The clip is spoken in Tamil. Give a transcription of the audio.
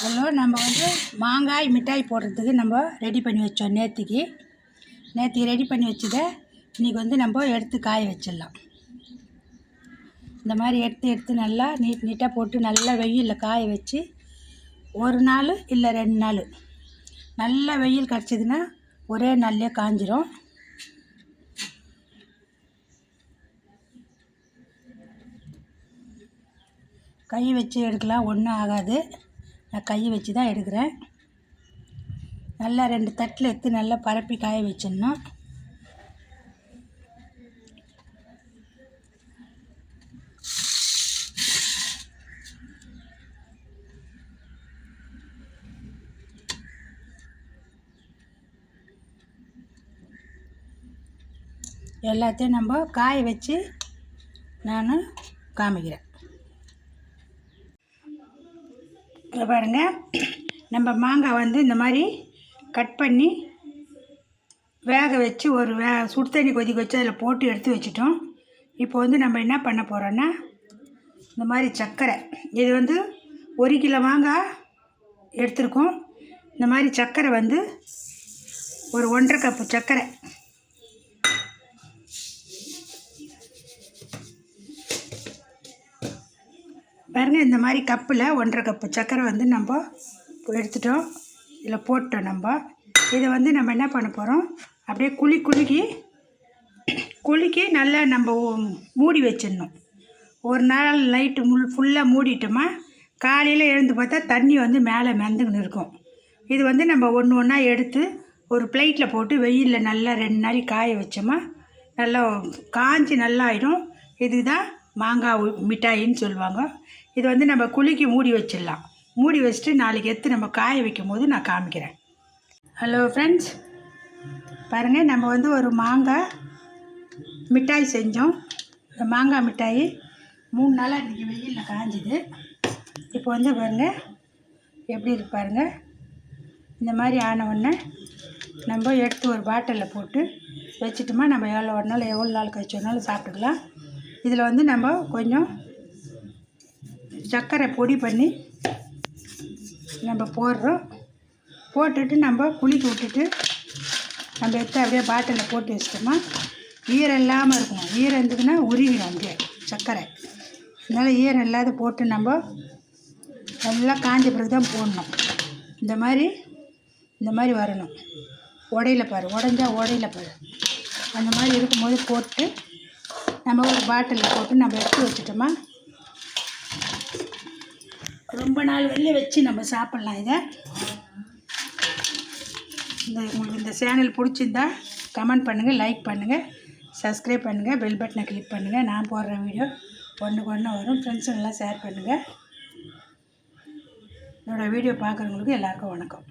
ஹலோ, நம்ம மாங்காய் மிட்டாய் போடுறதுக்கு நம்ம ரெடி பண்ணி வச்சோம். நேற்றுக்கு ரெடி பண்ணி வச்சதை இன்றைக்கி நம்ம எடுத்து காய வச்சிடலாம். இந்த மாதிரி எடுத்து நல்லா நீட்டாக போட்டு நல்லா வெயிலில் காய வச்சு ஒரு நாள் இல்லை 2 நாள் நல்லா வெயில் கிடச்சிதுன்னா ஒரே நாள்லேயே காஞ்சிரும். கை வச்சு எடுக்கலாம், ஒன்றும் ஆகாது. நான் கை வச்சு தான் எடுக்கிறேன். நல்லா 2 தட்டில் எடுத்து நல்லா பரப்பி காய வச்சிடணும். எல்லாத்தையும் நம்ம காய வச்சு நான் காமிக்கிறேன். இங்கே பாருங்கள், நம்ம மாங்காய் இந்த மாதிரி கட் பண்ணி வேக வச்சு ஒரு சுடு தண்ணி கொதிக்க வச்சு அதில் போட்டு எடுத்து வச்சிட்டோம். இப்போ நம்ம என்ன பண்ண போகிறோன்னா, இந்த மாதிரி சர்க்கரை, இது 1 கிலோ மாங்காய் எடுத்துருக்கோம். இந்த மாதிரி சர்க்கரை ஒரு 1.5 கப்பு சர்க்கரை, பாருங்கள். இந்த மாதிரி கப்பில் 1.5 கப்பு சர்க்கரை நம்ம எடுத்துட்டோம். இதில் போட்டோம். இதை நம்ம என்ன பண்ண போகிறோம், அப்படியே குலுக்கி நல்லா நம்ம மூடி வச்சிடணும். ஒரு நாள் நைட்டு ஃபுல்லாக மூடிட்டோமா, காலையில் எழுந்து பார்த்தா தண்ணி மேலே மிதந்துக்கின்னு இருக்கும். இது நம்ம ஒன்று ஒன்றா எடுத்து ஒரு பிளேட்டில் போட்டு வெயிலில் நல்லா 2 நாள் காய வச்சோமா நல்லா காஞ்சி நல்லா ஆகிடும். இதுதான் மாங்காய் மிட்டாயின்னு சொல்லுவாங்க. இது நம்ம குலுக்கி மூடி வச்சிடலாம். மூடி வச்சுட்டு நாளைக்கு எடுத்து நம்ம காய வைக்கும் போது நான் காமிக்கிறேன். ஹலோ ஃப்ரெண்ட்ஸ், பாருங்கள், நம்ம ஒரு மாங்காய் மிட்டாய் செஞ்சோம். இந்த மாங்காய் மிட்டாய் 3 நாளாக இன்றைக்கி வெயிலில் காஞ்சிது. இப்போ பாருங்கள் எப்படி இருக்கு பாருங்கள். இந்த மாதிரி ஆன உடனே நம்ம எடுத்து ஒரு பாட்டிலில் போட்டு வச்சுட்டோமா, நம்ம எவ்வளோ நாள் கழிச்சு வேணாலும் சாப்பிட்டுக்கலாம். இதில் நம்ம கொஞ்சம் சர்க்கரை பொடி பண்ணி நம்ம போடுறோம். போட்டுட்டு நம்ம குலுக்கி விட்டுட்டு நம்ம எடுத்து அப்படியே பாட்டிலில் போட்டு வச்சிட்டோமா, ஈரம் இல்லாமல் இருக்கணும். ஈரம் இருந்ததுன்னா உருகிடும் அப்படியே சர்க்கரை. அதனால் ஈரம் இல்லாத போட்டு நம்ம நல்லா காஞ்ச பிறகு தான் போடணும். இந்த மாதிரி வரணும். உடையில பாரு. அந்த மாதிரி இருக்கும்போது போட்டு நம்ம ஒரு பாட்டிலில் போட்டு நம்ம எடுத்து வச்சுட்டோமா, ரொம்ப நாள் வெளில வச்சு நம்ம சாப்பிட்லாம். உங்களுக்கு இந்த சேனல் பிடிச்சிருந்தா கமெண்ட் பண்ணுங்கள், லைக் பண்ணுங்கள், சப்ஸ்கிரைப் பண்ணுங்கள், பெல் பட்டனை கிளிக் பண்ணுங்கள். நான் போடுற வீடியோ ஒன்றுக்கு ஒன்று வரும். ஃப்ரெண்ட்ஸுங்கெல்லாம் ஷேர் பண்ணுங்கள். என்னோடய வீடியோ பார்க்குறவங்களுக்கு எல்லாருக்கும் வணக்கம்.